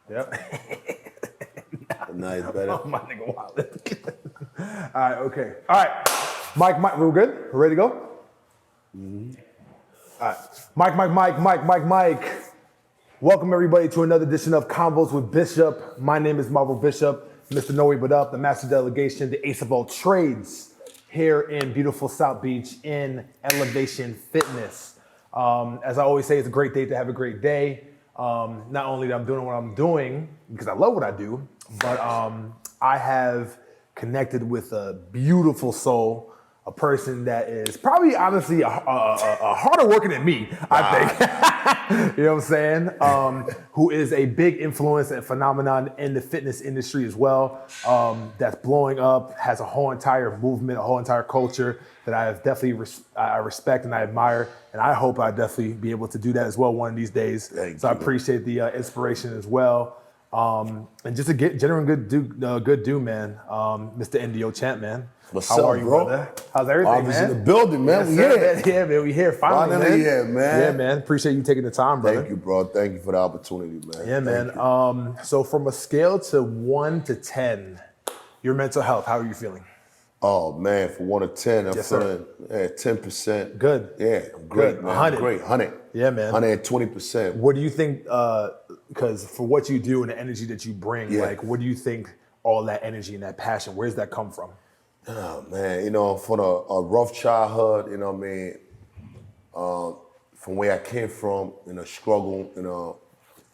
Yep. Now it's better. Oh, my nigga wild. All right, okay. All right. Mike, we're good? We're ready to go? Mm-hmm. All right. Mike. Welcome everybody to another edition of Convos with Bishop. My name is Marvel Bishop, Mr. No Way But Up, the Master Delegation, the Ace of all trades, here in beautiful South Beach in Elevation Fitness. As I always say, it's a great day to have a great day. Not only that I'm doing what I'm doing, because I love what I do, but I have connected with a beautiful soul, a person that is probably honestly a harder worker than me, I think. You know what I'm saying? Who is a big influence and phenomenon in the fitness industry as well. That's blowing up, has a whole entire movement, a whole entire culture that I have definitely I respect and I admire, and I hope I definitely be able to do that as well one of these days. I appreciate the inspiration as well. And just a genuine good dude, man. Mr. NDO Champ, man. How are you, bro? Brother? How's everything, man? In the building, man. Yes, man. Yeah, man. We here finally, man. Yeah, man. Yeah, man. Appreciate you taking the time, brother. Thank you, bro. Thank you for the opportunity, man. Yeah, man. So from a scale to 1 to 10, your mental health, how are you feeling? Oh man, from 1 to 10, I'm feeling 10%. Good. Yeah, I'm great, good. man. 100. Great, 100. Yeah, man. 120%. What do you think? Because for what you do and the energy that you bring, like, what do you think? All that energy and that passion, where's that come from? Oh man, you know, from a rough childhood, you know what I mean. From where I came from, you know, struggle, you know,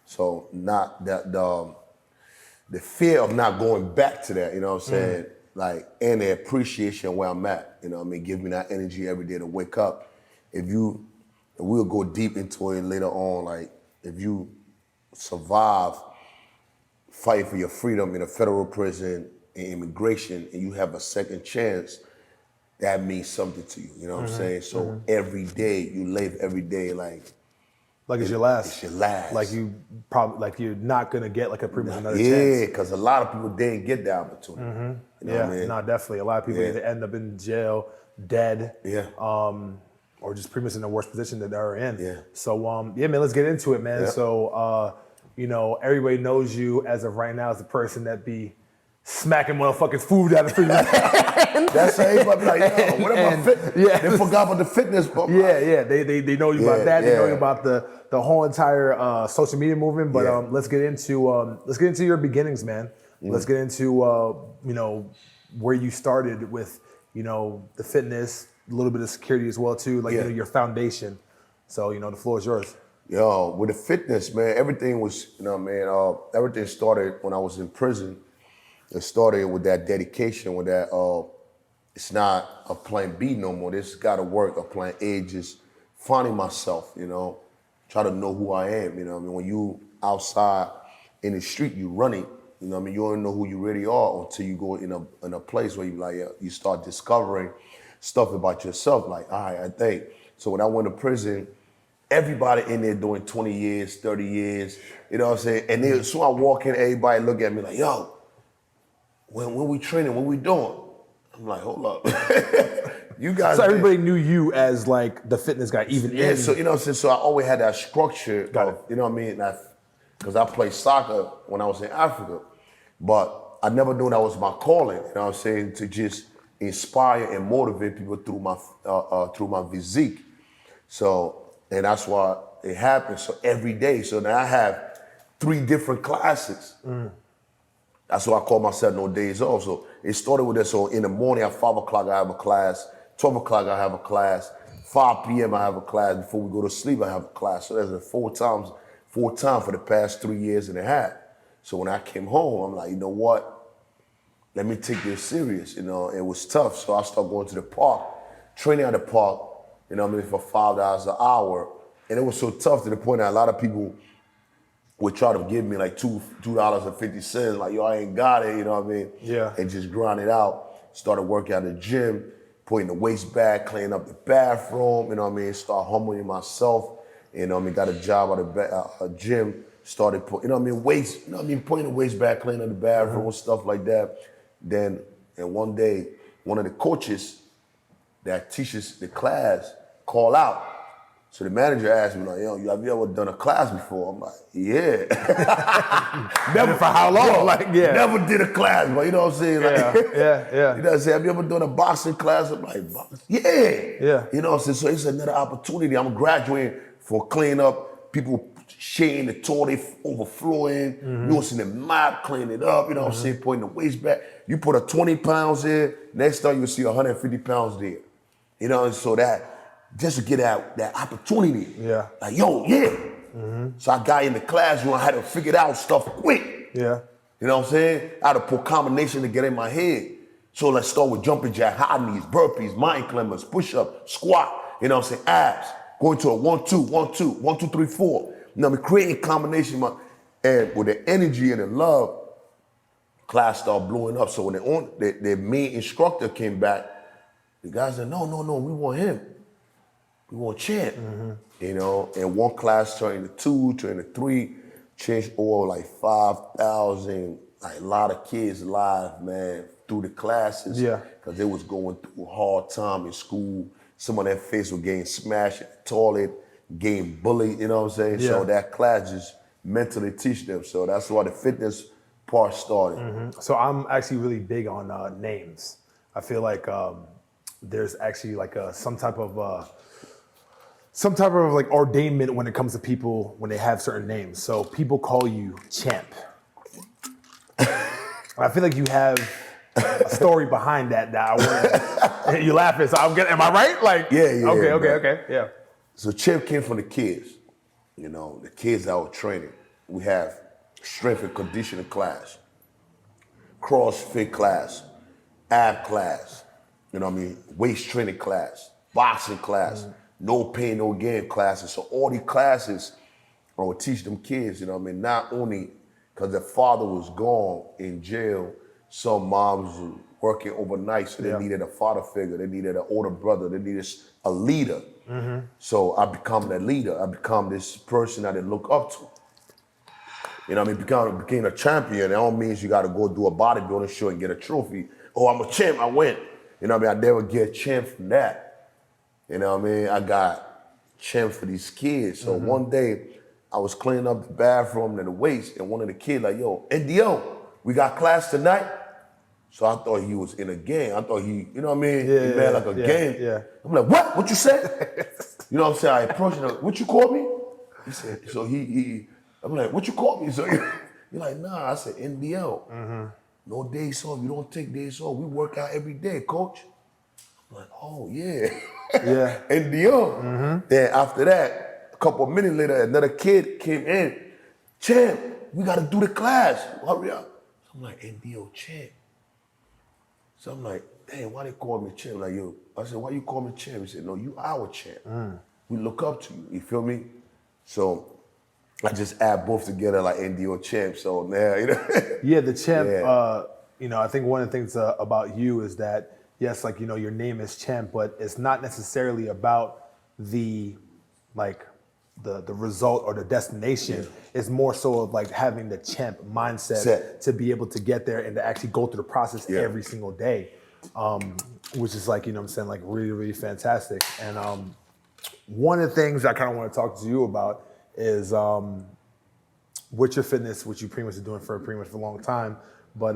so not that the fear of not going back to that, you know what I'm saying. Like, and the appreciation where I'm at, you know what I mean, give me that energy every day to wake up. We'll go deep into it later on, like, if you survive fighting for your freedom in a federal prison, in immigration, and you have a second chance, that means something to you, you know what I'm saying? So every day, you live every day like it's your last. It's your last. Like you're not gonna get like another chance. Yeah, because a lot of people didn't get the opportunity. You know what I mean? No, definitely. A lot of people either end up in jail, dead, or just pretty much in the worst position that they're in. Yeah. So man, let's get into it, man. Yeah. So you know, everybody knows you as of right now as the person that be smacking motherfucking food out of the food. That's everybody like, yo, what about fitness? Yeah. They forgot about the fitness. But they know you about that. They know you about the whole entire social media movement. But let's get into your beginnings, man. Let's get into you know, where you started with, you know, the fitness, a little bit of security as well too, like you know, your foundation. So, you know, the floor is yours. Yo, with the fitness, man, everything was, you know, man, everything started when I was in prison. It started with that dedication, with that, it's not a plan B no more. This got to work. A plan A, just finding myself, you know, try to know who I am, you know what I mean? When you outside in the street, you running, you know what I mean? You don't know who you really are until you go in a place where you like, you start discovering stuff about yourself. Like, all right, I think. So when I went to prison, everybody in there doing 20 years, 30 years, you know what I'm saying? And then so I walk in, everybody look at me like, yo, when we training, what we doing? I'm like, hold up. You guys. So everybody knew you as like the fitness guy, even in. So, you know what I'm saying? So I always had that structure. You know what I mean? Because I played soccer when I was in Africa. But I never knew that was my calling, you know what I'm saying? To just inspire and motivate people through my physique. So, and that's why it happens. So every day. So now I have 3 different classes. That's why I call myself No Days Off. So it started with this. So in the morning at 5 o'clock, I have a class. 12 o'clock, I have a class. 5 p.m., I have a class. Before we go to sleep, I have a class. So that's a 4 times for the past 3 years and a half. So when I came home, I'm like, you know what? Let me take this serious. You know, it was tough. So I started going to the park, training at the park, you know what I mean, for $5 an hour. And it was so tough to the point that a lot of people would try to give me like $2.50, like, yo, I ain't got it, you know what I mean? Yeah. And just grind it out. Started working at the gym, putting the waste bag, cleaning up the bathroom, you know what I mean? Start humbling myself, you know what I mean? Got a job at a gym, started putting, you know what I mean, waste, you know what I mean, putting the waste bag, cleaning up the bathroom, stuff like that. Then, and one day, one of the coaches that teaches the class called out. So the manager asked me, like, yo, have you ever done a class before? I'm like, yeah. Never for how long? Bro, like, yeah. Never did a class, but you know what I'm saying? Like, yeah. You know what I'm saying? Have you ever done a boxing class? I'm like, boxing? Yeah. Yeah. You know what I'm saying? So it's another opportunity. I'm graduating for cleaning up, people shitting the toilet overflowing. You know, seeing the mop, clean it up, you know what I'm saying? Putting the waste back. You put a 20 pounds here, next time you'll see 150 pounds there. You know, and so that, just to get that opportunity. Yeah. Like, yo, yeah. So I got in the classroom, I had to figure out stuff quick. Yeah. You know what I'm saying? I had to put combination to get in my head. So let's start with jumping jack, high knees, burpees, mind climbers, push-up, squat, you know what I'm saying? Abs, going to a 1-2, 1-2, 1, 2, 3, 4. You know what I mean? Creating combination, and with the energy and the love, class started blowing up. So when the main instructor came back, the guys said, no, we want him. We want Champ. You know, and one class turned into 2, turned into 3, changed over like 5,000, like a lot of kids live, man, through the classes. Yeah. Because they was going through a hard time in school. Some of their face was getting smashed in the toilet, getting bullied, you know what I'm saying? Yeah. So that class just mentally teach them. So that's why the fitness part started. So I'm actually really big on names. I feel like there's actually like some type of like ordainment when it comes to people when they have certain names. So people call you Champ. I feel like you have a story behind that I want. You laughing, so I'm getting. Am I right? Like, Yeah. Okay, yeah. So Champ came from the kids. You know, the kids that were training. We have strength and conditioning class, CrossFit class, ab class, you know what I mean, waist training class, boxing class, no pain, no gain classes. So all these classes, I would teach them kids, you know what I mean, not only because their father was gone in jail, some moms were working overnight, so they needed a father figure, they needed an older brother, they needed a leader. So I become that leader. I become this person that they look up to. You know what I mean? Became a champion. That don't mean you got to go do a bodybuilding show and get a trophy. Oh, I'm a champ, I win. You know what I mean? I never get a champ from that. You know what I mean? I got champ for these kids. So one day, I was cleaning up the bathroom and the waste, and one of the kids like, yo, NDO, we got class tonight? So I thought he was in a game. I thought he, you know what I mean? He made like a game. Yeah. I'm like, what? What you said? You know what I'm saying? I approached him, what you called me? He said, so I'm like, what you call me? So you're like, nah, I said NDO. No days off, you don't take days off. We work out every day, coach. I'm like, oh yeah. Yeah. NDO. Then after that, a couple of minutes later, another kid came in. Champ, we gotta do the class. Hurry up. So I'm like, NDO Champ. So I'm like, damn, why they call me Champ? Like, yo, I said, why you call me Champ? He said, no, you our champ. We look up to you, you feel me? So I just add both together like NDO Champ. So now, you know. Yeah, the Champ, you know, I think one of the things about you is that, yes, like, you know, your name is Champ, but it's not necessarily about the result or the destination. It's more so of like having the champ mindset to be able to get there and to actually go through the process every single day, which is like, you know what I'm saying, like really, really fantastic. And one of the things I kind of want to talk to you about is with your fitness, which you pretty much are doing for a long time. But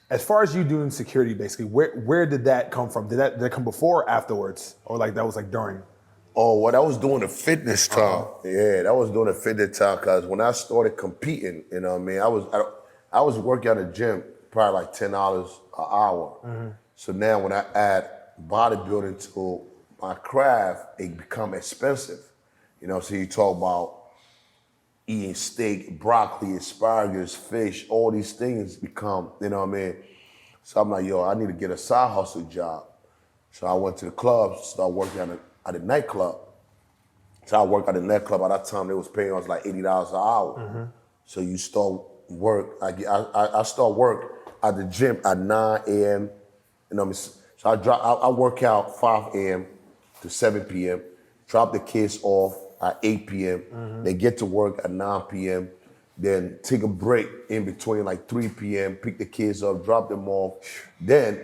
as far as you doing security, basically, where did that come from? Did that come before or afterwards? Or like that was like during? Oh, well, that was during the fitness time. Yeah, that was during the fitness time because when I started competing, you know what I mean, I was working at a gym probably like $10 an hour. So now when I add bodybuilding to my craft, it become expensive. You know, so you talk about eating steak, broccoli, asparagus, fish, all these things become, you know what I mean? So I'm like, yo, I need to get a side hustle job. So I went to the club, started working at a nightclub. So I worked at a nightclub. At that time, they was paying us like $80 an hour. So you start work. I start work at the gym at 9 a.m. You know what I mean? So I work out 5 a.m. to 7 p.m. Drop the kids off at 8 p.m. They get to work at 9 p.m. Then take a break in between like 3 p.m. Pick the kids up, drop them off. Then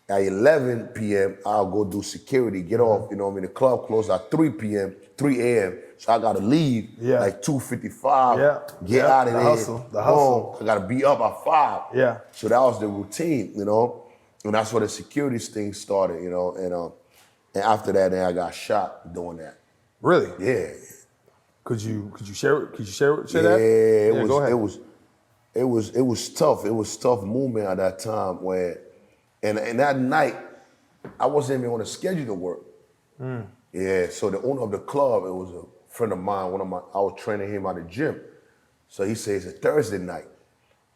At 11 p.m., I'll go do security, get off. You know what I mean? The club closed at 3 p.m., 3 a.m. So I gotta leave like 2:55. Get out of there. The hustle. I gotta be up at 5. Yeah. So that was the routine, you know, and that's where the security thing started, you know, and after that, then I got shot doing that. Really? Yeah. Could you share that? Yeah, Go ahead. It was tough. It was tough movement at that time where, and that night, I wasn't even on a schedule to work. Yeah, so the owner of the club, it was a friend of mine, I was training him at the gym. So he says, it's a Thursday night.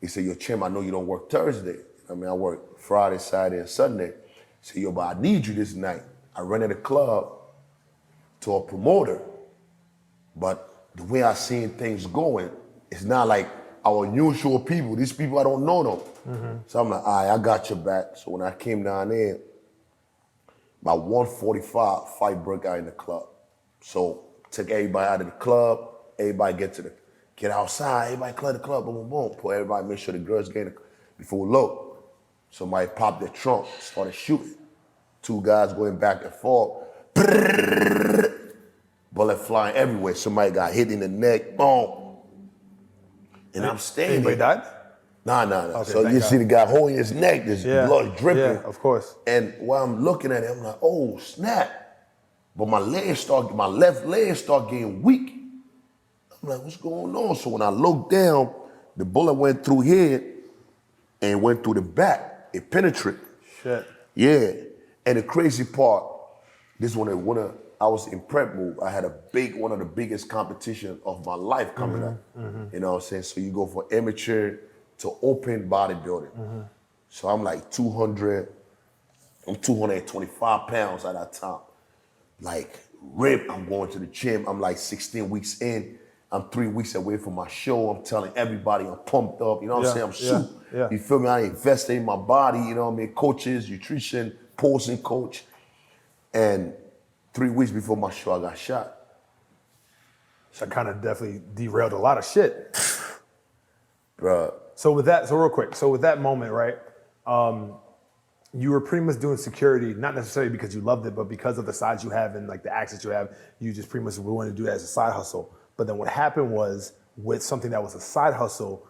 He said, yo, Champ, I know you don't work Thursday. I mean, I work Friday, Saturday, and Sunday. He said, yo, but I need you this night. I rented a club to a promoter, but the way I seen things going, it's not like our usual people. These people, I don't know them. So I'm like, all right, I got your back. So when I came down there, by 1:45, fight broke out in the club. So took everybody out of the club, everybody get outside, everybody clear the club, boom, boom, boom. Put everybody, make sure the girls get in before low. Somebody popped their trunk, started shooting. 2 guys going back and forth. Bullet flying everywhere. Somebody got hit in the neck, boom. And I'm standing. Anybody died? Nah. Okay, So you God. see the guy holding his neck, there's blood dripping. Yeah, of course. And while I'm looking at it, I'm like, oh, snap. But my left leg start getting weak. I'm like, what's going on? So when I looked down, the bullet went through here and went through the back. It penetrated. Shit. Yeah. And the crazy part, this one I was in prep move. I had one of the biggest competition of my life coming up. You know what I'm saying? So you go from amateur to open bodybuilding. So I'm like 225 pounds at that time. Like ripped, I'm going to the gym. I'm like 16 weeks in. I'm 3 weeks away from my show. I'm telling everybody I'm pumped up. You know what I'm saying? I'm super. Yeah. You feel me? I invested in my body. You know what I mean? Coaches, nutrition, posing coach. And 3 weeks before my show, I got shot. So that kind of definitely derailed a lot of shit. Bruh. So with that moment, right? You were pretty much doing security, not necessarily because you loved it, but because of the size you have and like the access you have, you just pretty much wanted to do it as a side hustle. But then what happened was, with something that was a side hustle,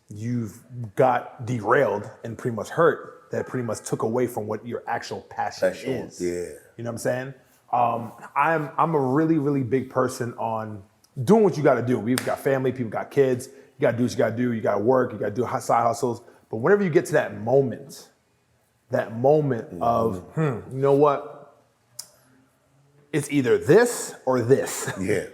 you got derailed and pretty much hurt. That pretty much took away from what your actual passion is. Yeah. You know what I'm saying? I'm a really, really big person on doing what you got to do. We've got family, people got kids. You got to do what you got to do. You got to work. You got to do side hustles. But whenever you get to that moment of, you know what? It's either this or this. Yeah.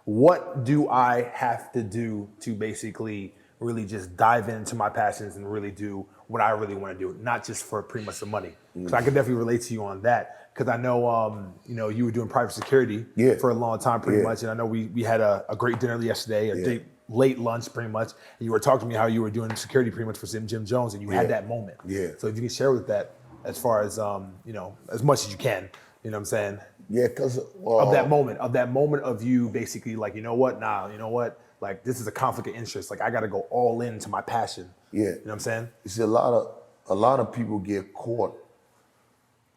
What do I have to do to basically really just dive into my passions and really do what I really want to do, not just for pretty much the money? Because I can definitely relate to you on that. Because I know, you were doing private security for a long time, pretty much, and I know we had a great dinner yesterday, late lunch, pretty much, and you were talking to me how you were doing security pretty much for Jim Jones, and you had that moment. Yeah. So if you can share with that, as far as as much as you can, you know what I'm saying? Yeah, because Of that moment of you basically like, you know what, like this is a conflict of interest. Like I got to go all into my passion. Yeah. You know what I'm saying? You see, a lot of people get caught.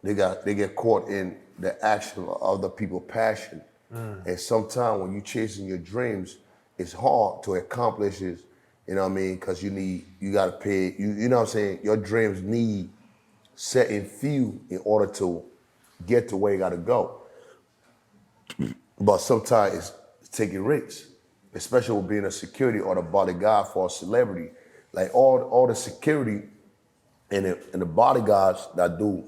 They get caught in the action of other people's passion. And sometimes when you're chasing your dreams, it's hard to accomplish it, you know what I mean? Because you got to pay, you know what I'm saying? Your dreams need certain fuel in order to get to where you got to go. But sometimes it's taking risks, especially with being a security or the bodyguard for a celebrity. Like all the security and the bodyguards that do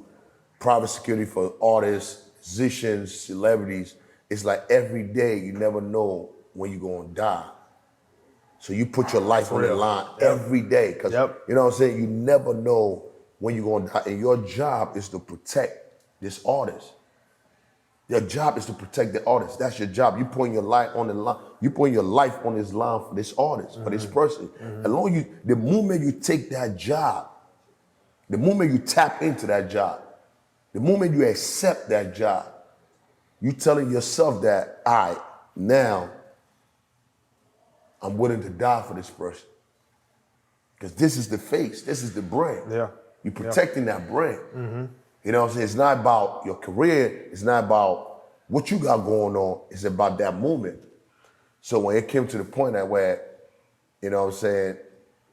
private security for artists, musicians, celebrities, it's like every day you never know when you're gonna die. So you put your life on the line every day, because you know what I'm saying? You never know when you're gonna die. And your job is to protect this artist. Your job is to protect the artist. That's your job. You putting your life on the line. You putting your life on this line for this artist, for this person. The moment you take that job, the moment you tap into that job, the moment you accept that job, you telling yourself that, all right, now I'm willing to die for this person. Because this is the face, this is the brand. Yeah. You're protecting that brand. You know what I'm saying? It's not about your career. It's not about what you got going on. It's about that movement. So when it came to the point that where, you know what I'm saying,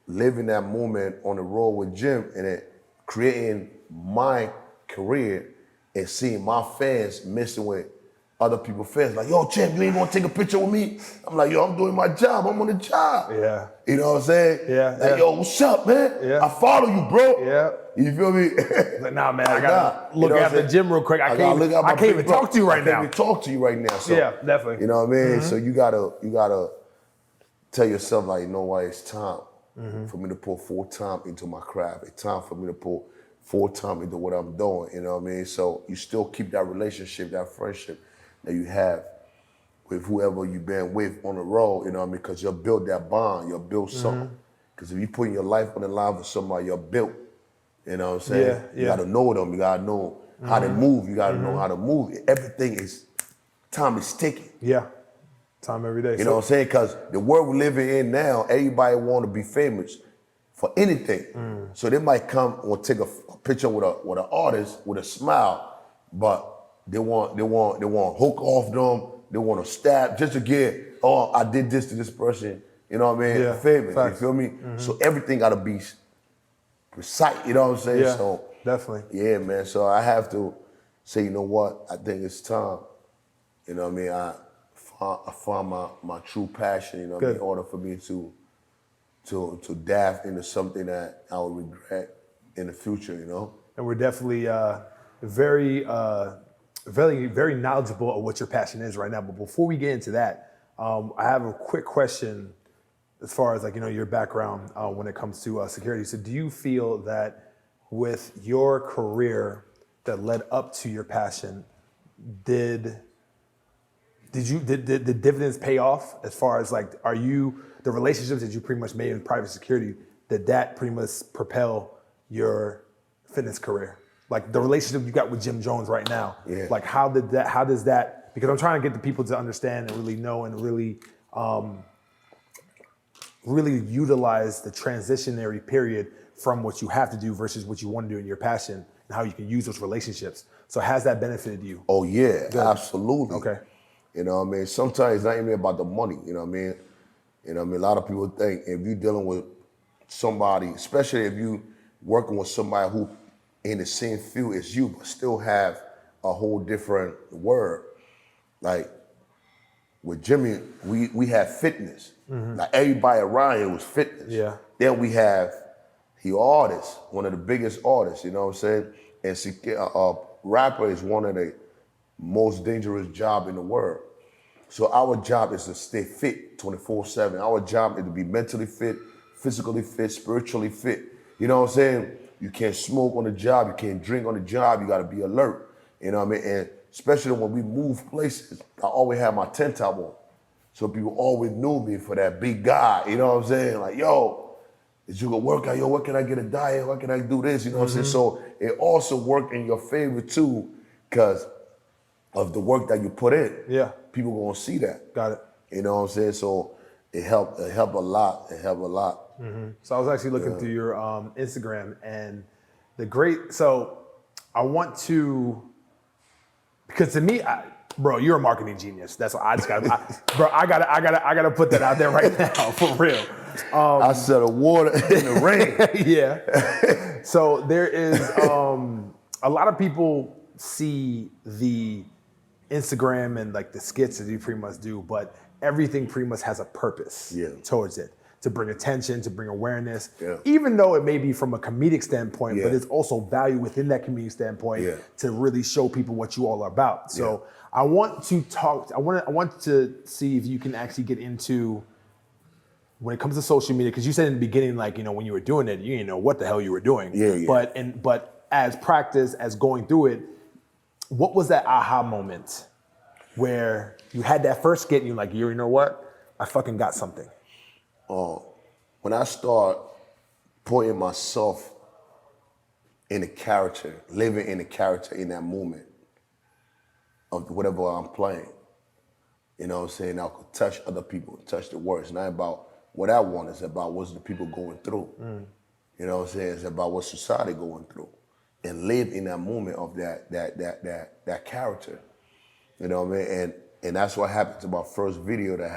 living that moment on the road with Jim and it creating my career and seeing my fans messing with other people's fans, like, yo, Champ, you ain't gonna take a picture with me? I'm like, yo, I'm doing my job. I'm on the job. Yeah. You know what I'm saying? Yeah. Like, yo, what's up, man? Yeah. I follow you, bro. Yeah. You feel me? Like, nah, man, I gotta look at the gym real quick. I can't even talk to you right now. I can't even talk to you right now. So, yeah, definitely. You know what I mean? So you gotta tell yourself, like, you know what, it's time for me to put full time into my craft. It's time for me to put full time into what I'm doing. You know what I mean? So you still keep that relationship, that friendship that you have with whoever you've been with on the road, you know what I mean? Because you'll build that bond, you'll build something. Because if you put your life on the line for somebody, you're built. You know what I'm saying? Yeah. You gotta know them, you gotta know how to move, you gotta know how to move. Everything is, time is ticking. Yeah, time every day. You know what I'm saying? Because the world we're living in now, everybody want to be famous for anything. So they might come or take a picture with an artist with a smile, but they want hook off them. They want to stab just to get, oh, I did this to this person. You know what I mean? Yeah, Famous. facts. You feel me? So everything gotta be precise. You know what I'm saying? Yeah, So definitely. yeah, man. So I have to say, you know what? I think it's time. You know what I mean? I found my true passion. You know what I mean? In order for me to dive into something that I will regret in the future. You know? And we're definitely very very knowledgeable of what your passion is right now. But before we get into that, I have a quick question as far as, like, you know, your background when it comes to security. So do you feel that with your career that led up to your passion, did the dividends pay off as far as, like, are you, the relationships that you pretty much made in private security, did that pretty much propel your fitness career? Like the relationship you got with Jim Jones right now, like how does that, because I'm trying to get the people to understand and really know and really utilize the transitionary period from what you have to do versus what you want to do in your passion and how you can use those relationships. So has that benefited you? Oh yeah, absolutely. Okay. You know what I mean? Sometimes it's not even about the money, you know what I mean? You know what I mean? A lot of people think if you're dealing with somebody, especially if you working with somebody who in the same field as you, but still have a whole different word. Like with Jimmy, we have fitness. Like everybody around here was fitness. Yeah. Then we have artist, one of the biggest artists, you know what I'm saying? And rapper is one of the most dangerous job in the world. So our job is to stay fit 24/7. Our job is to be mentally fit, physically fit, spiritually fit. You know what I'm saying? You can't smoke on the job, you can't drink on the job, you gotta be alert. You know what I mean? And especially when we move places, I always have my tent top on. So people always knew me for that big guy, you know what I'm saying? Like, yo, is you gonna work out? Yo, what can I get a diet? What can I do this? You know what I'm saying? So it also worked in your favor too, because of the work that you put in. Yeah. People gonna see that. Got it. You know what I'm saying? So it helped a lot. It helped a lot. So I was actually looking through your Instagram and so I want to, because to me, bro, you're a marketing genius. That's what I just got. I gotta put that out there right now for real. I set a water in the rain. Yeah. So there is a lot of people see the Instagram and like the skits that you pretty much do, but everything pretty much has a purpose towards it, to bring attention, to bring awareness, even though it may be from a comedic standpoint, but it's also value within that comedic standpoint to really show people what you all are about. So I want to see if you can actually get into, when it comes to social media, because you said in the beginning, like, you know, when you were doing it, you didn't know what the hell you were doing. But as practice, as going through it, what was that aha moment where you had that first skit and you're like, you know what? I fucking got something. When I start putting myself in a character, living in a character in that moment of whatever I'm playing, you know what I'm saying? I could touch other people, touch the world. It's not about what I want, it's about what's the people going through. You know what I'm saying? It's about what society going through. and live in that moment of that character. You know what I mean? And that's what happened to my first video that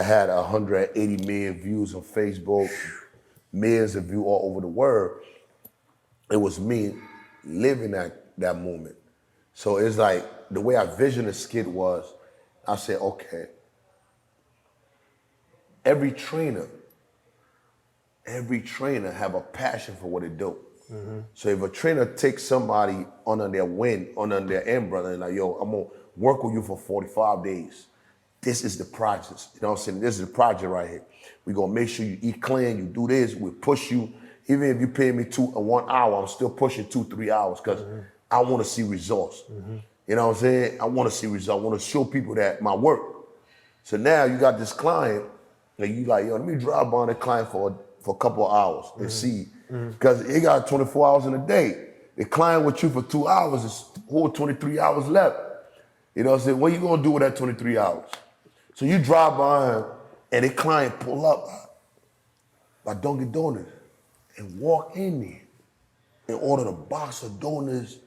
had 180 million views on Facebook, millions of views all over the world. It was me living that moment. So it's like the way I visioned the skit was, I said, okay, every trainer have a passion for what they do. So if a trainer takes somebody under their wing, under their umbrella, and like, yo, I'm gonna work with you for 45 days. This is the project. You know what I'm saying? This is the project right here. We're gonna make sure you eat clean, you do this, we push you. Even if you pay me 1 hour, I'm still pushing 2-3 hours because I wanna see results. You know what I'm saying? I wanna see results. I wanna show people that my work. So now you got this client, and you like, yo, let me drive by the client for a couple of hours and see. Because he got 24 hours in a day. The client with you for 2 hours is whole 23 hours left. You know what I'm saying? What you gonna do with that 23 hours? So you drive by him and the client pull up by Dunkin' Donuts and walk in there and order a box of donuts,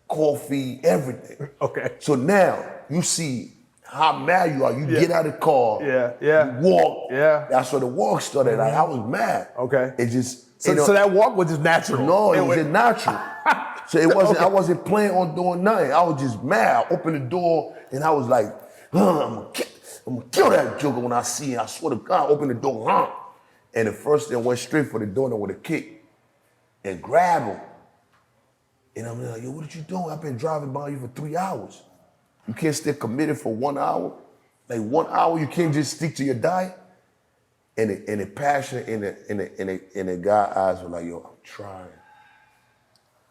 coffee, everything. Okay. So now you see how mad you are. You get out of the car. You walk. That's where the walk started. Like I was mad. Okay. It just so that walk was just natural. No, it was just natural. So it wasn't. I wasn't planning on doing nothing. I was just mad. I opened the door and I was like, I'm gonna kill that joker when I see him. I swear to God, open the door, and the first thing went straight for the door with a kick and grab him. And I'm like, yo, what did you do? I've been driving by you for 3 hours. You can't stay committed for 1 hour? Like 1 hour, you can't just stick to your diet? And the passion in the guy's eyes were like, yo, I'm trying.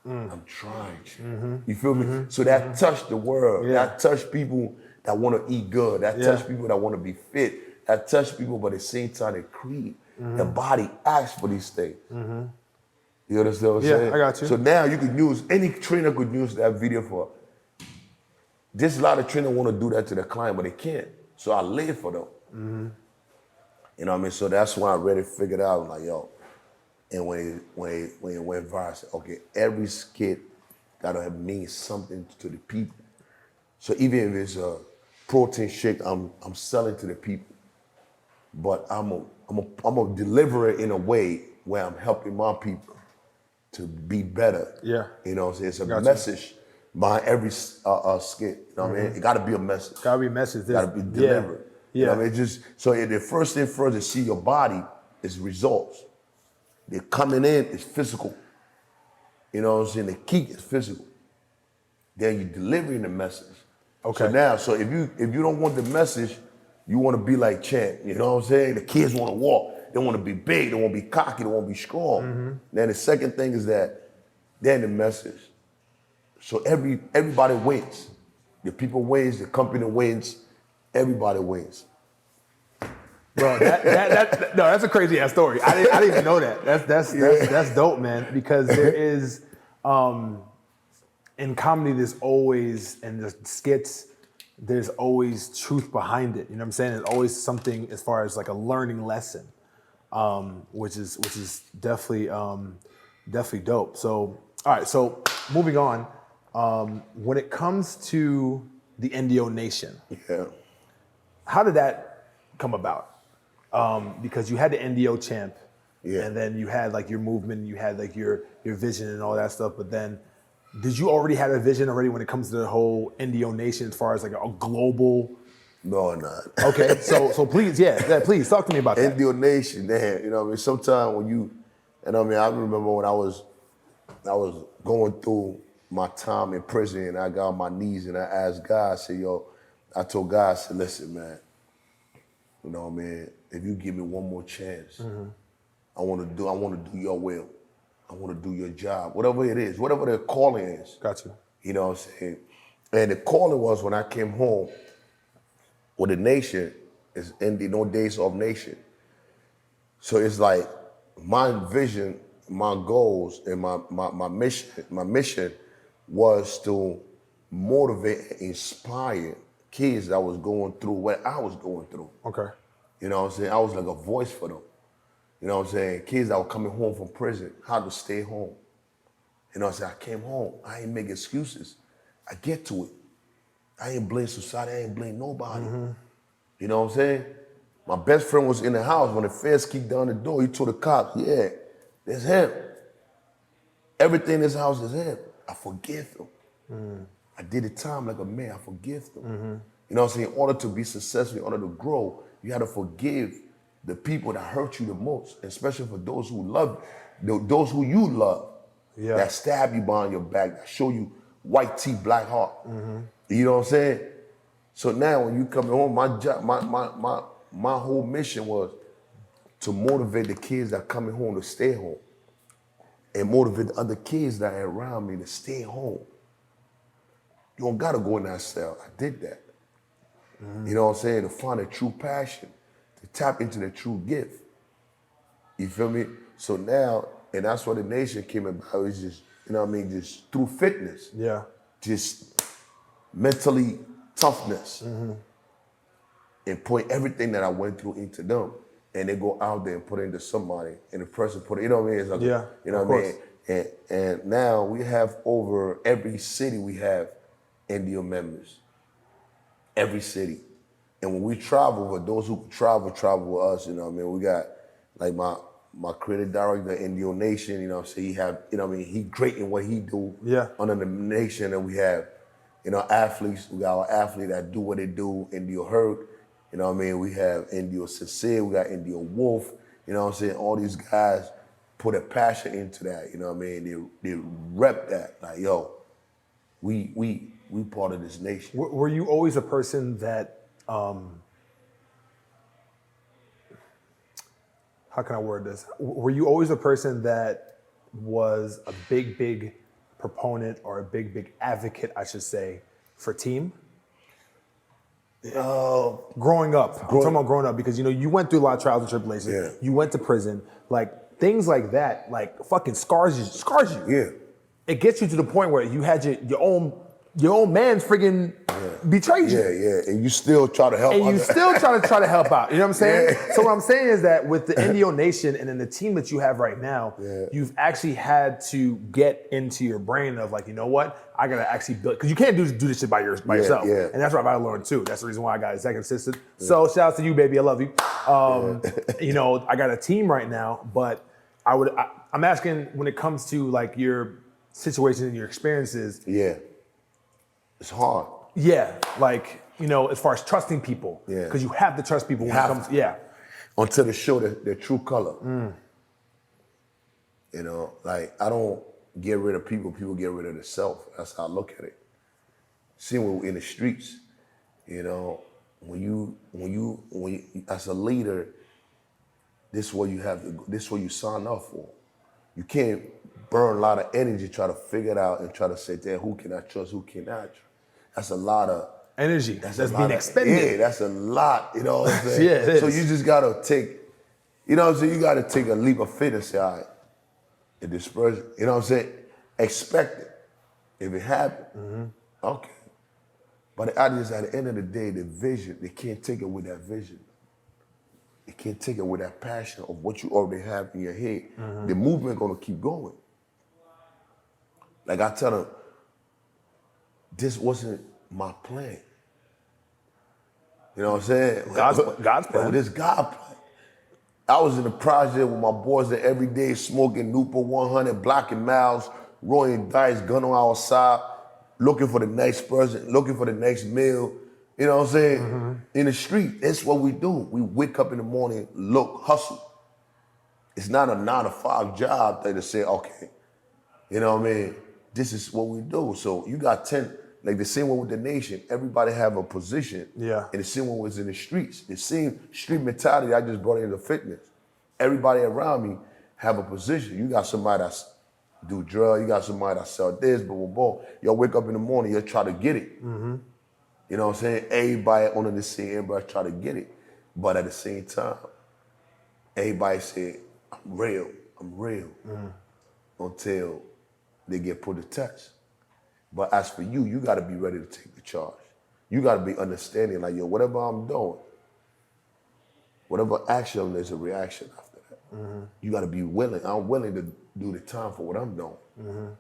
I'm trying. You feel me? So that touched the world. That touched people that want to eat good. That touched people that want to be fit. That touched people, but at the same time, they creed. The body asks for these things. You understand what I'm saying? I got you. So now you could use, any trainer could use that video for, there's a lot of trainers want to do that to their client, but they can't. So I live for them. You know what I mean? So that's when I really figured out, I'm like, yo, and when it went viral, I said, okay, every skit gotta mean something to the people. So even if it's a protein shake, I'm selling to the people, but I'm gonna deliver it in a way where I'm helping my people to be better. You know what I'm saying? It's a message behind every skit. You know what I mean? It gotta be a message. Gotta be a message. Gotta be delivered. You know what I mean? Just so the first thing first to see your body is results. They're coming in is physical. You know what I'm saying? The key is physical. Then you're delivering the message. Okay. So now, if you don't want the message, you want to be like Champ. You know what I'm saying? The kids want to walk. They want to be big. They want to be cocky. They want to be strong. Then the second thing is that then the message. So everybody wins. The people wins. The company wins. Everybody wins. Bro, that's a crazy ass story. I didn't even know that. That's dope, man. Because there is, in comedy, there's always, in the skits, there's always truth behind it. You know what I'm saying? There's always something as far as like a learning lesson, which is definitely dope. So, all right. So moving on, when it comes to the NDO Nation, how did that come about? Because you had the NDO Champ, and then you had like your movement, you had like your vision and all that stuff. But then, did you already have a vision already when it comes to the whole NDO Nation as far as like a global? No, I'm not. Okay, so please, please talk to me about that. NDO Nation, man. You know what I mean? Sometimes when you know what I mean, I remember when I was going through my time in prison and I got on my knees and I asked God, I said, yo, I told God, I said, listen, man, you know what I mean? If you give me one more chance, I want to do your will. I want to do your job, whatever it is, whatever the calling is. Got you. You know what I'm saying? And the calling was when I came home with the nation, is NDO Days of Nation. So it's like my vision, my goals, and my mission was to motivate and inspire kids that was going through what I was going through. Okay. You know what I'm saying? I was like a voice for them. You know what I'm saying? Kids that were coming home from prison, how to stay home. You know, I said, I came home. I ain't make excuses. I get to it. I ain't blame society. I ain't blame nobody. You know what I'm saying? My best friend was in the house when the feds kicked down the door. He told the cops, yeah, there's him. Everything in this house is him. I forgive him. I did the time like a man. I forgive them. You know what I'm saying? In order to be successful, in order to grow, you got to forgive the people that hurt you the most, especially for those who love you, those who you love, that stab you behind your back, that show you white teeth, black heart. You know what I'm saying? So now when you come home, my job, my whole mission was to motivate the kids that are coming home to stay home, and motivate the other kids that are around me to stay home. You don't gotta go in that cell. I did that. You know what I'm saying? To find a true passion, to tap into the true gift. You feel me? So now, and that's what the nation came about. It's just, you know what I mean? Just through fitness. Yeah. Just mentally toughness. And put everything that I went through into them. And they go out there and put it into somebody. And the person put it, you know what I mean? It's like, Yeah, you know what I mean? And now we have over every city we have NDO members. Every city. And when we travel, for those who travel with us, you know what I mean? We got like my creative director, NDO Nation, you know what I'm saying? He have, you know what I mean? He great in what he do under the nation. And we have, you know, athletes. We got our athletes that do what they do, NDO Hurt. You know what I mean? We have NDO Sincere, we got NDO Wolf. You know what I'm saying? All these guys put a passion into that, you know what I mean? They rep that. Like, yo, we part of this nation. Were you always a person that, how can I word this? Were you always a person that was a big proponent or a big advocate, I should say, for team? Growing up, I'm talking about growing up, because you know you went through a lot of trials and tribulations. Yeah. You went to prison, like things like that, like fucking scars you. Yeah. It gets you to the point where you had your own man's friggin' betrayed you. Yeah. And you still try to help. And you still try to help out. You know what I'm saying? Yeah. So what I'm saying is that with the NDO Nation and then the team that you have right now, you've actually had to get into your brain of like, you know what? I gotta actually build, because you can't do this shit by yourself. Yeah. And that's what I learned too. That's the reason why I got a second assistant. So shout out to you, baby. I love you. You know, I got a team right now, but I'm asking when it comes to like your situation and your experiences. Yeah. It's hard. Yeah, like, you know, as far as trusting people. Yeah. Because you have to trust people when it comes, Until they show their true color. You know, like I don't get rid of people, people get rid of themselves. That's how I look at it. Seeing when we're in the streets, you know, when you as a leader, this is what you have to, this is what you sign up for. You can't burn a lot of energy try to figure it out and try to say, damn, who can I trust, who cannot trust? That's a lot of energy that's being expended. Yeah, that's a lot, you know what I'm saying? Yeah, it is. So you just gotta take, you know what I'm saying? You gotta take a leap of faith and say, all right, if this person, you know what I'm saying? Expect it. If it happened, okay. But at the end of the day, the vision, they can't take it with that vision. They can't take it with that passion of what you already have in your head. The movement gonna keep going. Like I tell them, this wasn't my plan. You know what I'm saying? God's plan. This God plan. I was in the project with my boys that every day smoking Newport 100, blocking miles, rolling dice, gun on our side, looking for the next person, looking for the next meal. You know what I'm saying? In the street, that's what we do. We wake up in the morning, look, hustle. It's not a 9 to 5 job that to say, okay, you know what I mean? This is what we do. So you got 10, like the same one with the nation, everybody have a position. Yeah. And the same one was in the streets. The same street mentality I just brought into fitness. Everybody around me have a position. You got somebody that's do drugs, you got somebody that sell this, boom. You'll wake up in the morning, you'll try to get it. You know what I'm saying? Everybody under the scene, everybody try to get it. But at the same time, everybody say, I'm real. Until they get put to test. But as for you, you gotta be ready to take the charge. You gotta be understanding, like, yo, whatever I'm doing, whatever action, there's a reaction after that. You gotta be willing. I'm willing to do the time for what I'm doing.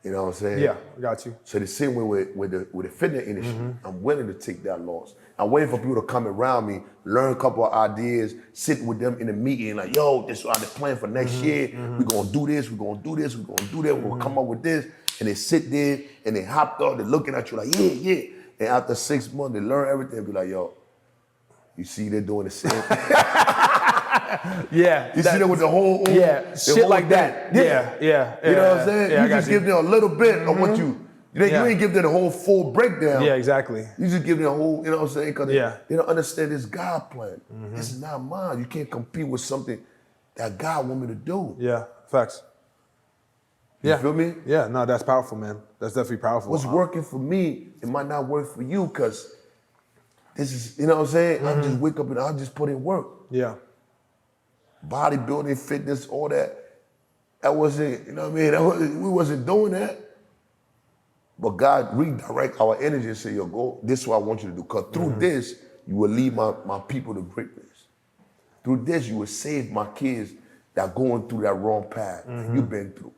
You know what I'm saying? Yeah, got you. So the same way with the fitness industry, I'm willing to take that loss. I'm waiting for people to come around me, learn a couple of ideas, sit with them in a meeting, like, yo, this is our plan for next year. We're gonna do this, we're gonna do this, we're gonna do that, we're gonna come up with this. And they sit there and they hopped up, they're looking at you like, yeah. And after 6 months, they learn everything and be like, yo, you see they're doing the same thing. Yeah. You see that with the whole shit whole like that. thing. Yeah. You know what I'm saying? Yeah, you just give them a little bit of what you ain't give them the whole full breakdown. Yeah, exactly. You just give them a whole, you know what I'm saying? Because they don't understand this God plan. This is not mine. You can't compete with something that God want me to do. Yeah, facts. You feel me? Yeah, no, that's powerful, man. That's definitely powerful. What's working for me, it might not work for you because this is, you know what I'm saying? I just wake up and I just put in work. Yeah. Bodybuilding, fitness, all that. That wasn't, you know what I mean? We wasn't doing that. But God redirect our energy and say, yo, go, this is what I want you to do. Because through this, you will lead my people to greatness. Through this, you will save my kids that are going through that wrong path you've been through.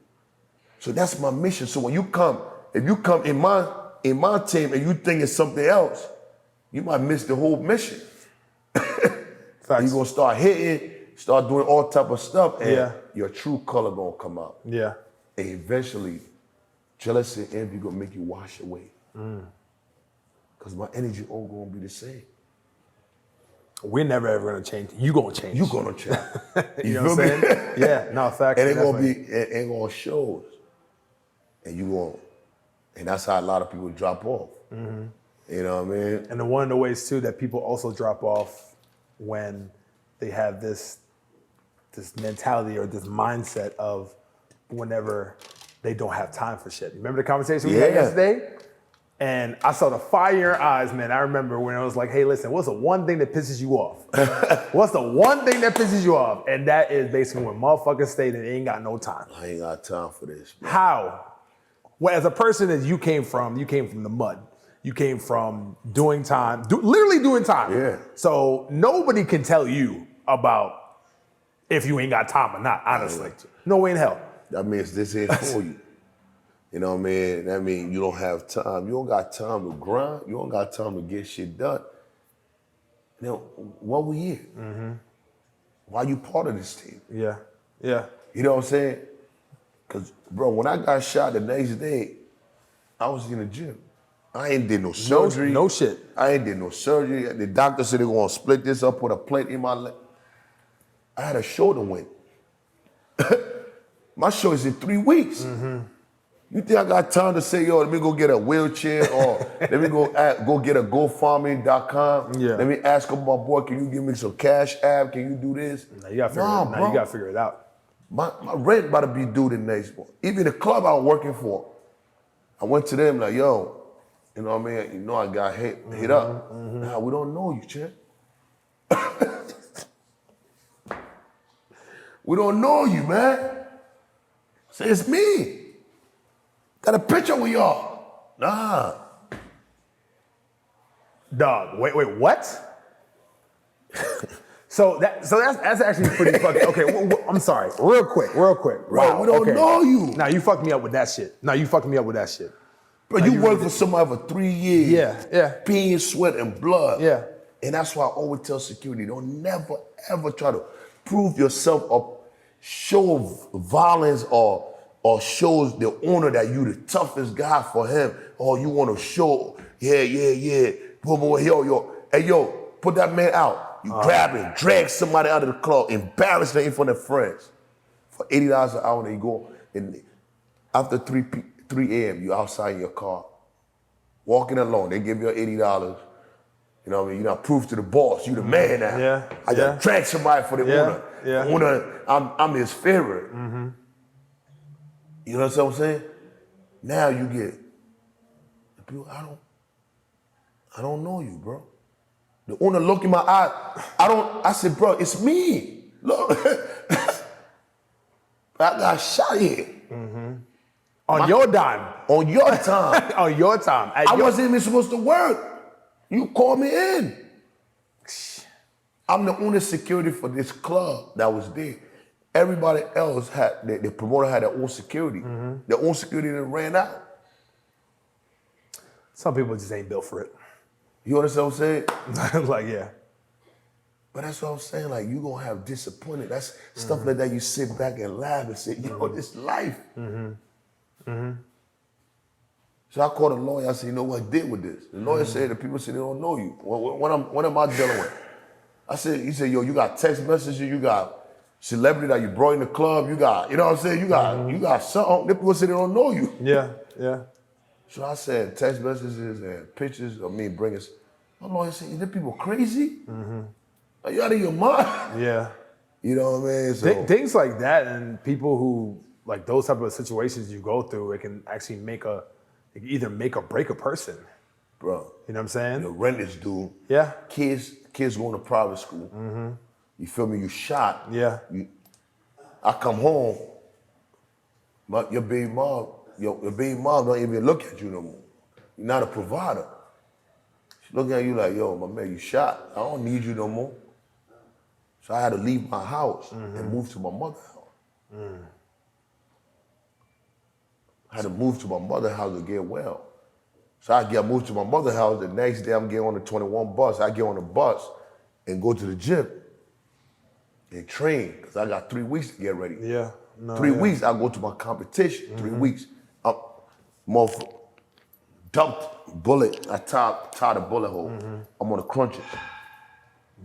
So that's my mission. So when you come, if you come in my team and you think it's something else, you might miss the whole mission. You're gonna start hitting, start doing all type of stuff, and your true color gonna come out. Yeah. And eventually, jealousy and envy gonna make you wash away. Because my energy all gonna be the same. We're never ever gonna change. You gonna change. You gonna change. You know what I'm saying? Yeah, no, facts. And it ain't gonna show. And you gonna, and that's how a lot of people drop off. You know what I mean? And one of the ways too that people also drop off when they have this mentality or this mindset of whenever they don't have time for shit. Remember the conversation we had yesterday? And I saw the fire in your eyes, man. I remember when I was like, hey, listen, what's the one thing that pisses you off? What's the one thing that pisses you off? And that is basically when motherfuckers say that they ain't got no time. I ain't got time for this, man. How? Well, as a person that you came from the mud. You came from doing time, literally doing time. Yeah. So nobody can tell you about if you ain't got time or not, honestly. No way in hell. That means this ain't for you. You know what I mean? That means you don't have time. You don't got time to grind. You don't got time to get shit done. You know, what we here? Why you part of this team? Yeah. You know what I'm saying? Because, bro, when I got shot the next day, I was in the gym. I ain't did no surgery. No shit. I ain't did no surgery. The doctor said they're going to split this up, put a plate in my leg. I had a shoulder win. My show is in 3 weeks. You think I got time to say, yo, let me go get a wheelchair or let me go get a GoFundMe.com. Yeah. Let me ask my boy, can you give me some cash app? Can you do this? Now you gotta figure it out. My rent about to be due the next month. Even the club I was working for, I went to them like, yo, you know what I mean? You know I got hit up. Nah, we don't know you, champ. We don't know you, man. Say, it's me. Got a picture with y'all. Nah. Dog, wait, what? So that's actually pretty fucking, okay, I'm sorry, real quick. Bro, we don't know you. Now you fucked me up with that shit. Bro, you worked for somebody for 3 years. Yeah. Pain, sweat, and blood. Yeah. And that's why I always tell security, don't never, ever try to prove yourself or show violence or shows the owner that you the toughest guy for him. Or you want to show, yeah. Boom, yo. Hey, yo, put that man out. You grab him, drag somebody out of the club, embarrass them in front of friends. For $80 an hour, and you go, and after 3 a.m., you outside in your car, walking alone. They give you $80. You know what I mean? You're not proof to the boss. You the man now. Yeah. I just drag somebody for the owner. Yeah. Owner, I'm his favorite. You know what I'm saying? Now you get the people. I don't know you, bro. The owner look in my eye. I said, bro, it's me. Look, I got shot here. On your dime. On your time. On your time. I wasn't even supposed to work. You called me in. I'm the only security for this club that was there. everybody else had, the promoter had their own security. Their own security that ran out. Some people just ain't built for it. You understand what I'm saying? Like, yeah. But that's what I'm saying. Like, you gonna have disappointed. That's stuff like that. You sit back and laugh and say, yo, this life. So I called a lawyer. I said, you know what I did with this? The lawyer said, the people said they don't know you. What am I dealing with? I said, he said, yo, you got text messages, you got celebrity that you brought in the club, you got, you know what I'm saying? You got something. The people said they don't know you. Yeah, yeah. So I said, text messages and pictures of me bringing. My lawyer said, is the people crazy? Are you out of your mind? Yeah. You know what I mean? So, Things like that and people who, like those type of situations you go through, it can actually it can either make or break a person. bro, You know what I'm saying? the rent is due. Yeah. Kids going to private school. You feel me? You shot. Yeah. I come home, but your baby mom don't even look at you no more. You're not a provider. She looking at you like, yo, my man, you shot. I don't need you no more. So I had to leave my house and move to my mother's house. I had to move to my mother's house to get well. So I moved to my mother's house. The next day, I'm getting on the 21 bus. I get on the bus and go to the gym and train because I got 3 weeks to get ready. Yeah. No, 3 weeks, I go to my competition. 3 weeks, I'm dumped bullet. I tied a bullet hole. I'm on a crunches.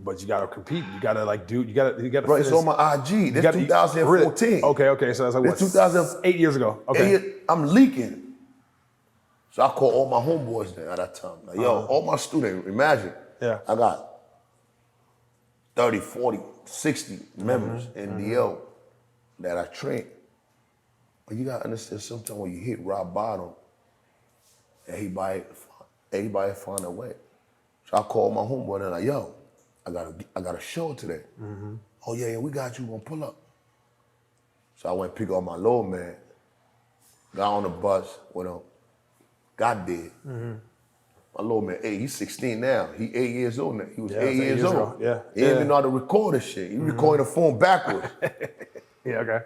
But you gotta compete. You gotta you gotta. Bro, it's on my IG. This 2014. Really? Okay. So that's like what? 8 years ago. Okay. I'm leaking. So I call all my homeboys there at that time. Like, yo, all my students, imagine. Yeah. I got 30, 40, 60 members, NDO, that I train. But you gotta understand, sometimes when you hit rock bottom, everybody find a way. So I call my homeboy and I'm like, yo, I got a show today. Oh yeah, we got you, we're gonna pull up. So I went pick up my little man, got on the bus with him, got dead. My little man, he's 16 now. He 8 years old now. He was 8 years old. Ago. Yeah. He didn't even know how to record this shit. He recording the phone backwards. Yeah, okay.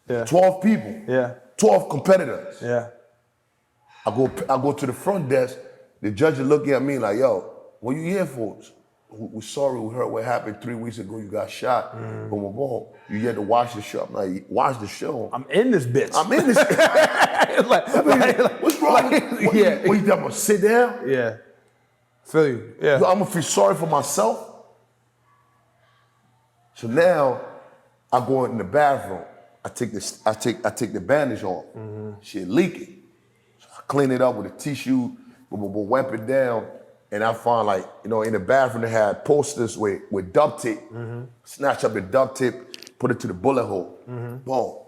Yeah. 12 people. Yeah. 12 competitors. Yeah. I go to the front desk. The judge is looking at me like, yo, what you here for? We're sorry, we heard what happened 3 weeks ago. You got shot. Boom, boom, boom. You had to watch the show. I'm like, watch the show. I'm in this bitch. I'm in this. What's wrong? What you think I'm gonna sit down? Yeah. Feel you. Yeah. I'm gonna feel sorry for myself. So now I go in the bathroom. I take the bandage off. Shit leaking. So I clean it up with a tissue, wipe it down, and I find, like, you know, in the bathroom they had posters with duct tape. Snatch up the duct tape, put it to the bullet hole. Boom.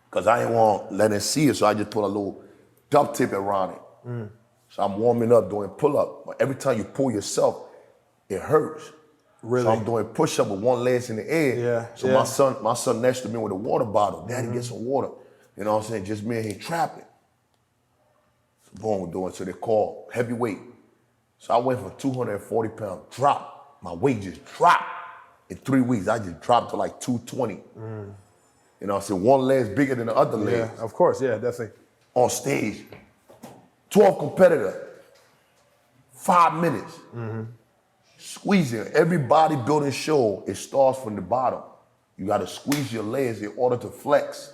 Because I didn't want to let it see it, so I just put a little duct tape around it. So I'm warming up, doing pull-up. But every time you pull yourself, it hurts. Really? So I'm doing push-up with one leg in the air. Yeah. So my son next to me with a water bottle. Daddy, get some water. You know what I'm saying? Just me and him trapping. So boom, we're doing. So they call heavyweight. So I went from 240 pounds, drop. My weight just dropped. In 3 weeks, I just dropped to like 220. You know what I'm saying? One leg's bigger than the other leg. Yeah, of course. Yeah, definitely. On stage. 12 competitors. 5 minutes. Squeezing. Every bodybuilding show, it starts from the bottom. You got to squeeze your legs in order to flex.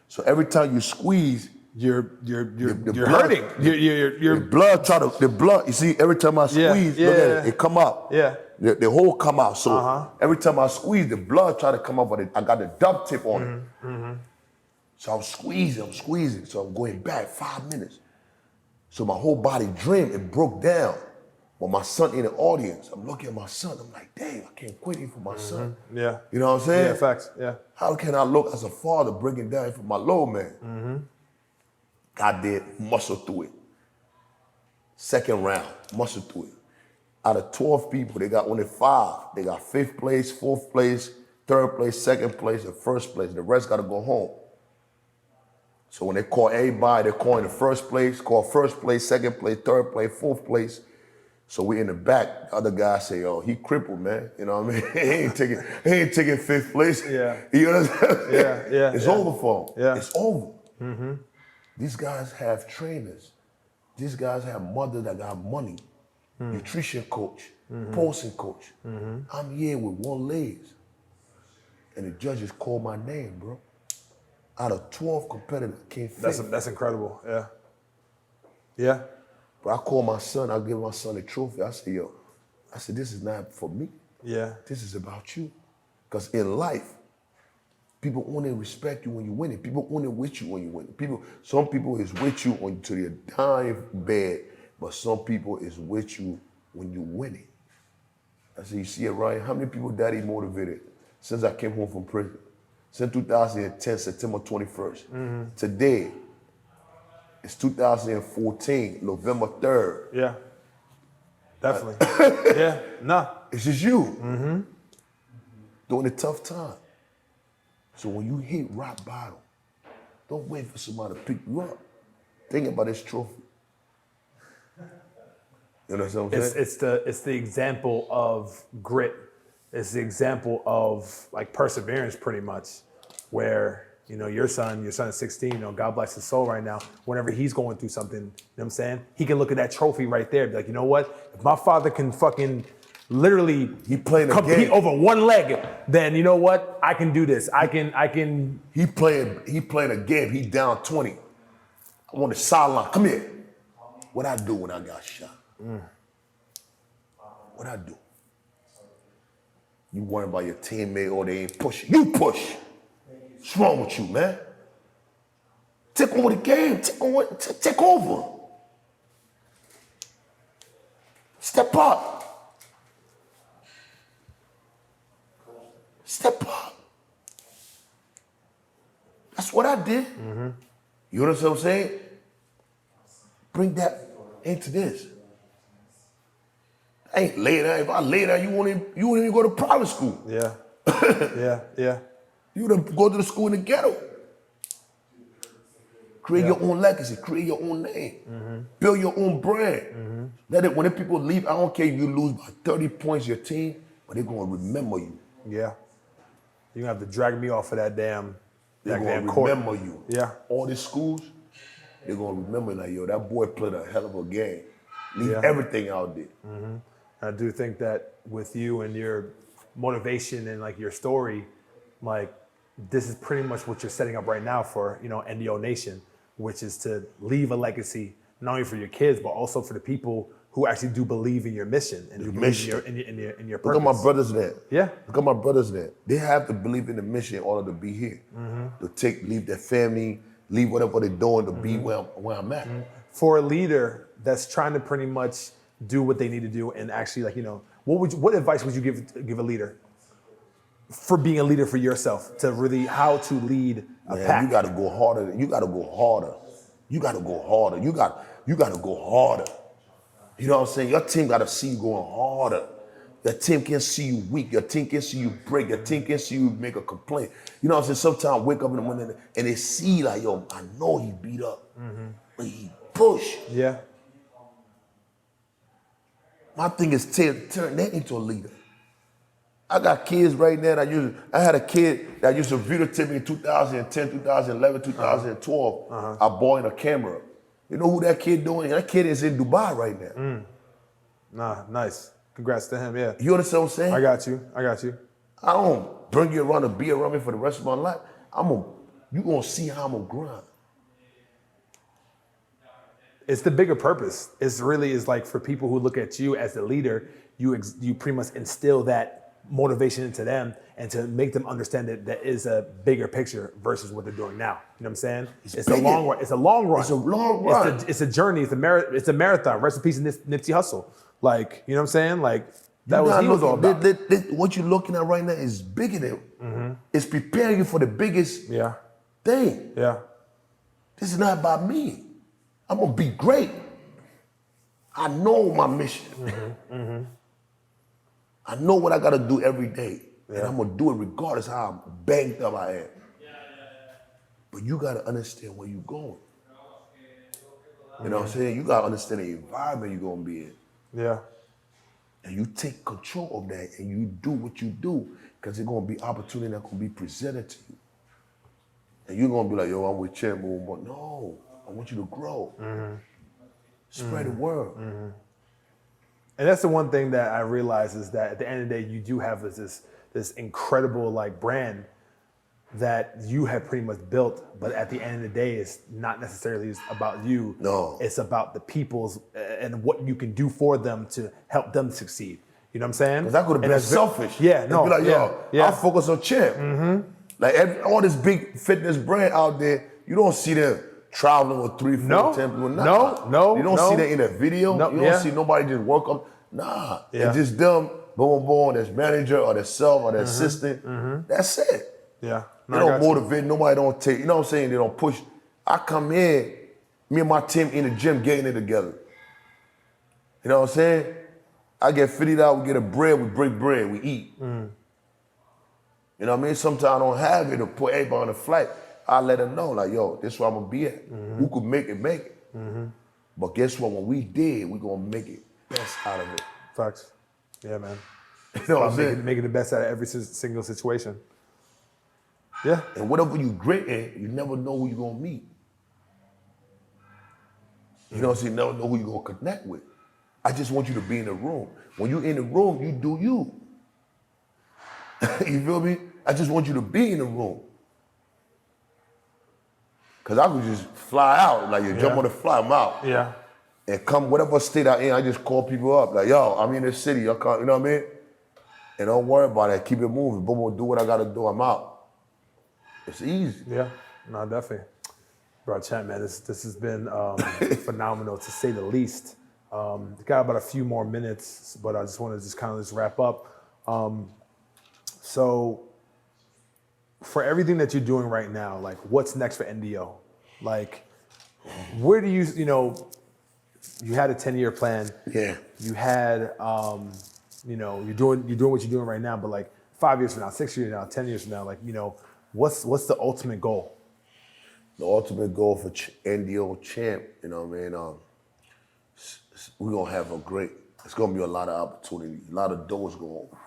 So every time you squeeze, You're blood- hurting. You're the blood, you see, every time I squeeze, look at it, it come out. Yeah. The hole come out. So every time I squeeze, the blood try to come out, but I got the duct tape on it. So I'm squeezing. So I'm going back 5 minutes. So my whole body drained and broke down. But my son in the audience, I'm looking at my son, I'm like, dang, I can't quit him for my son. Yeah. You know what I'm saying? Yeah, facts. Yeah. How can I look as a father breaking down for my little man? God did muscle through it. Second round, muscle through it. Out of 12 people, they got only 5. They got 5th place, 4th place, 3rd place, 2nd place, and 1st place. The rest got to go home. So when they call everybody, they're calling the 1st place, call 1st place, 2nd place, 3rd place, 4th place. So we in the back. The other guy say, "Oh, he crippled, man." You know what I mean? he ain't taking fifth place. Yeah. You know what I'm saying? Yeah. It's over for him. Yeah. It's over. These guys have trainers. These guys have mothers that got money. Nutrition coach, posting coach. I'm here with one leg. And the judges called my name, bro. Out of 12 competitors, came fifth. That's incredible. Yeah. Yeah. But I called my son, I give my son a trophy. I said, yo, this is not for me. Yeah. This is about you. Because in life, people only respect you when you win it. People only with you when you win it. Some people is with you until your dying bed, but some people is with you when you win it. I said, you see it, Ryan? How many people daddy motivated since I came home from prison? Since 2010, September 21st. Today, it's 2014, November 3rd. Yeah. Definitely. Yeah. Nah. It's just you. During a tough time. So when you hit rock bottom, don't wait for somebody to pick you up. Think about this trophy. You know what I'm saying? It's the example of grit. It's the example of like perseverance, pretty much, where your son is 16. God bless his soul right now. Whenever he's going through something, you know what I'm saying, he can look at that trophy right there, and be like, you know what? If my father can fucking literally compete over one leg, then you know what? I can do this. I can. He playing a game. He down 20. I want the sideline. Come here. What I do when I got shot? What I do? You worrying about your teammate or they ain't pushing. You push. What's wrong with you, man? Take over the game. Take over. Step up. Step up. That's what I did. You know what I'm saying? Bring that into this. I ain't laid out. If I laid out, you wouldn't even go to private school. Yeah. Yeah. You would go to the school in the ghetto. Create your own legacy. Create your own name. Build your own brand. When the people leave, I don't care if you lose by 30 points your team, but they're going to remember you. Yeah. You're going to have to drag me off of that damn They're going to remember you. Yeah. All these schools, they're going to remember like, yo, that boy played a hell of a game. Leave Yeah. everything out there. I do think that with you and your motivation and like your story, like this is pretty much what you're setting up right now for, NDO Nation, which is to leave a legacy, not only for your kids, but also for the people who actually do believe in your mission and who believe in your purpose. Look at my brothers there. Yeah. Look at my brothers there. They have to believe in the mission in order to be here. To leave their family, leave whatever they're doing to be where I'm at. For a leader that's trying to pretty much do what they need to do and actually what advice would you give a leader for being a leader for yourself to really how to lead a pack? You gotta go harder. You gotta go harder. You gotta go harder. You gotta go harder. You know what I'm saying? Your team gotta see you going harder. Your team can see you weak. Your team can see you break. Your team can see you make a complaint. You know what I'm saying? Sometimes I wake up in the morning and they see like, yo, I know he beat up, but he pushed. Yeah. My thing is turn that into a leader. I got kids right now I had a kid that used to videotape me in 2010, 2011, 2012. I bought in a camera. You know who that kid doing? That kid is in Dubai right now. Nah, nice. Congrats to him, yeah. You understand what I'm saying? I got you. I don't bring you around to be around me for the rest of my life. You gonna see how I'm gonna grind. It's the bigger purpose. It's really is like for people who look at you as the leader, you pretty much instill that motivation into them and to make them understand that there is a bigger picture versus what they're doing now. You know what I'm saying? It's a long run. It's a long run. It's a long run. It's a journey. It's a marathon. Rest in peace, Nipsey Hussle. Like, you know what I'm saying? Like that was he was all about. What you're looking at right now is bigger than. It's preparing you for the biggest thing. Yeah. This is not about me. I'm gonna be great. I know my mission. I know what I gotta do every day. And I'm gonna do it regardless how banged up I am. But you gotta understand where you're going. You know what I'm saying? You gotta understand the environment you're gonna be in. Yeah. and you take control of that and you do what you do, because there's gonna be opportunity that's gonna be presented to you. And you're gonna be like, yo, I'm with Champ, but no, I want you to grow. Spread the word. And that's the one thing that I realize is that at the end of the day, you do have this incredible like brand that you have pretty much built, but at the end of the day, it's not necessarily about you. No. It's about the people's and what you can do for them to help them succeed. You know what I'm saying? Because I could have been selfish. Yeah, no. Be like, yo, yeah. I'll focus on Champ. Like all this big fitness brand out there, you don't see them traveling with 3, 4, 10 people. No. You don't see that in a video. No, you don't see nobody just work up. Nah. Yeah. It's just them, boom, there's manager or their self or their assistant. That's it. Yeah. They don't motivate, nobody don't take, you know what I'm saying? They don't push. I come in, me and my team in the gym getting it together. You know what I'm saying? I get $50, we get a bread, we break bread, we eat. You know what I mean? Sometimes I don't have it to put everybody on the flight. I let them know, like, yo, this is where I'm gonna be at. Who could make it, make it. But guess what? When we did, we gonna make it best out of it. Facts. Yeah, man. You know what I'm saying? Making the best out of every single situation. Yeah. And whatever you great in, you never know who you're gonna meet. You know what I'm saying? You never know who you're gonna connect with. I just want you to be in the room. When you're in the room, you do you. You feel me? I just want you to be in the room. Cause I could just fly out, like you jump on the fly, I'm out. Yeah. And come whatever state I'm in, I just call people up, like, yo, I'm in this city, y'all come, you know what I mean? And don't worry about it, keep it moving, boom, do what I gotta do, I'm out. It's easy. Yeah, no, definitely. Bro, Champ, man, this has been phenomenal to say the least. Got about a few more minutes, but I just want to kind of wrap up. So for everything that you're doing right now, like what's next for NDO? Like, where do you had a 10-year plan. Yeah. You had, you're doing what you're doing right now, but like 5 years from now, 6 years from now, 10 years from now, like, what's the ultimate goal? The ultimate goal for NDO Champ, you know what I mean? We're gonna have it's gonna be a lot of opportunity, a lot of doors going open.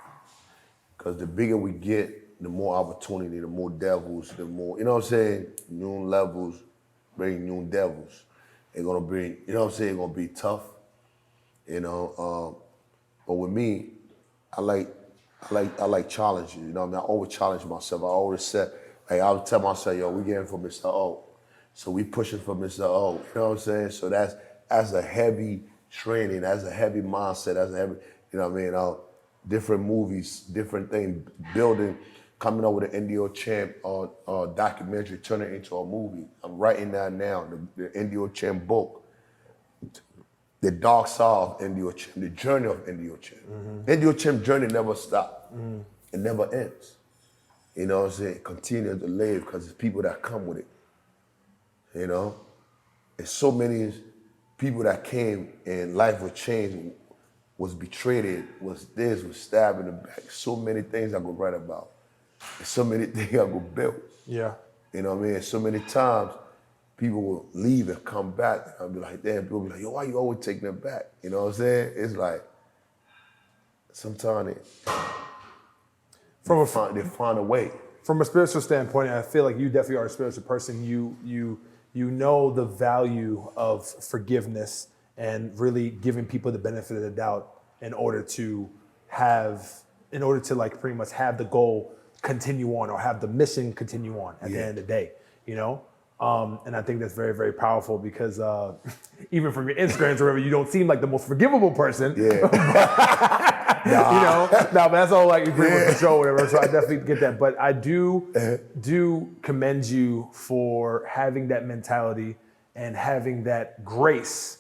Because the bigger we get, the more opportunity, the more devils, the more, you know what I'm saying? New levels bring new devils. It's gonna bring, you know what I'm saying? It's gonna be tough, but with me, I like challenges, you know what I mean? I always challenge myself. I always said, like, I would tell myself, yo, we getting for Mr. O. So we pushing for Mr. O, you know what I'm saying? So that's a heavy training, that's a heavy mindset, that's a heavy, you know what I mean? Different movies, different things, building, coming up with an NDO Champ documentary, turning it into a movie. I'm writing that now, the NDO Champ book. The dark side of NDO Champ, the journey of NDO Champ. NDO Champ journey never stops. It never ends. You know what I'm saying? Continue to live because it's people that come with it. You know? There's so many people that came and life was changed, was betrayed, was stabbed in the back. So many things I could write about. So many things I could build. Yeah. You know what I mean? So many times people will leave and come back. And I'll be like, damn, people be like, yo, why you always taking them back? You know what I'm saying? It's like, sometimes they find a way. From a spiritual standpoint, I feel like you definitely are a spiritual person. You know the value of forgiveness and really giving people the benefit of the doubt in order to like pretty much have the goal continue on or have the mission continue on at the end of the day, And I think that's very, very powerful because even from your Instagrams or whatever, you don't seem like the most forgivable person. Yeah. But that's all like you pretty much control, whatever. So I definitely get that. But I do commend you for having that mentality and having that grace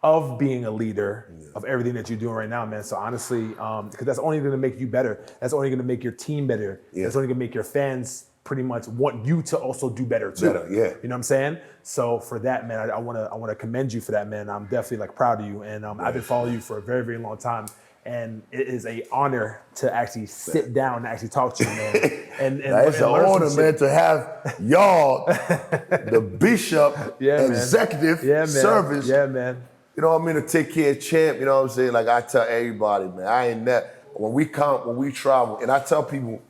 of being a leader of everything that you're doing right now, man. So honestly, because that's only going to make you better. That's only going to make your team better. Yeah. That's only going to make your fans pretty much want you to also do better too. Yeah. You know what I'm saying? So for that, man, I want to commend you for that, man. I'm definitely like proud of you, and I've been following you for a very, very long time. And it is an honor to actually sit down and actually talk to you, man. And it's an honor, man, to have y'all, the bishop, executive service. Yeah, man. you know what I mean, to take care of Champ, you know what I'm saying? Like I tell everybody, man, I ain't that. When we travel, and I tell people,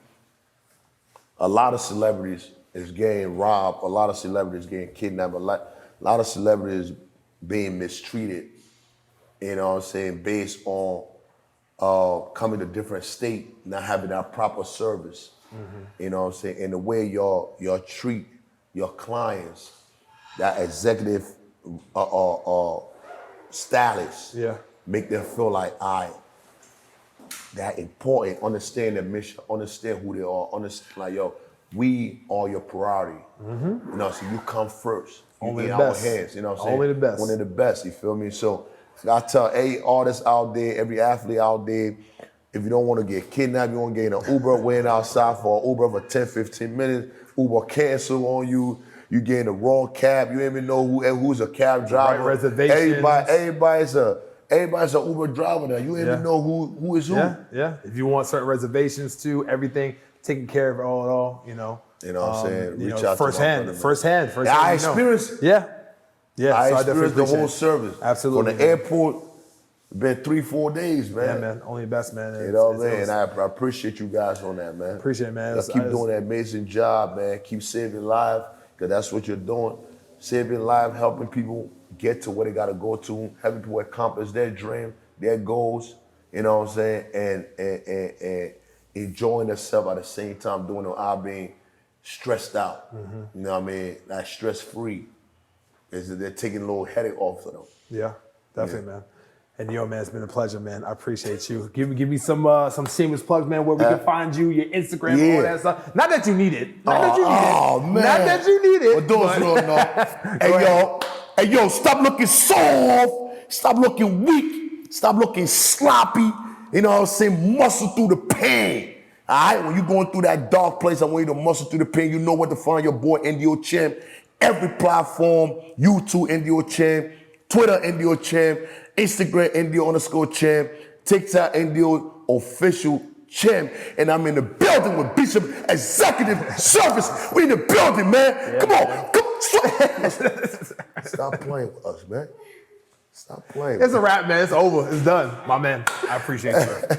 a lot of celebrities is getting robbed, a lot of celebrities getting kidnapped, a lot of celebrities being mistreated, you know what I'm saying, based on coming to different state, not having that proper service. You know what I'm saying? And the way y'all treat your clients, that executive stylist, make them feel like that important, understand their mission, understand who they are, understand like, yo, we are your priority. You know, so you come first. You Only in the our best. hands, you know what I'm saying? Only the best. One of the best, you feel me? So I tell every artist out there, every athlete out there, if you don't want to get kidnapped, you want to get in an Uber waiting outside for an Uber for 10, 15 minutes, Uber cancel on you, you get in the wrong cab, you don't even know who's a cab driver. Right reservations. Everybody's a Uber driver now. You don't even know who is who. Yeah. If you want certain reservations too, everything taken care of, all, you know. You know what I'm saying? You Reach know, out firsthand. I experienced. Yeah. I so experienced the whole appreciate it. service. Absolutely. From the airport, been 3-4 days, man. Yeah, man. Only the best, man. You know what I mean? And I appreciate you guys on that, man. Appreciate it, man. Y'all keep doing that amazing job, man. Keep saving lives, because that's what you're doing. Saving lives, helping people get to where they got to go to, helping people accomplish their dream, their goals, you know what I'm saying? And enjoying themselves at the same time, doing it without being stressed out. You know what I mean? Like stress-free. They're taking a little headache off of them. Yeah, definitely, man. And yo, man, it's been a pleasure, man. I appreciate you. Give me some shameless plugs, man, where we can find you, your Instagram, and all that stuff. Not that you need it. Man. Not that you need it. But those don't know. Hey, yo, stop looking soft. Stop looking weak. Stop looking sloppy. You know what I'm saying? Muscle through the pain. All right? When you're going through that dark place, I want you to muscle through the pain. You know what to find your boy, NDO Champ. Every platform, YouTube, NDO Champ. Twitter, NDO Champ. Instagram, NDO_Champ. TikTok, NDO Official Champ. And I'm in the building with Bishop Executive Service. We in the building, man. Yeah, come on. Stop playing with us, man. Stop playing. It's a wrap, man. It's over. It's done. My man. I appreciate you.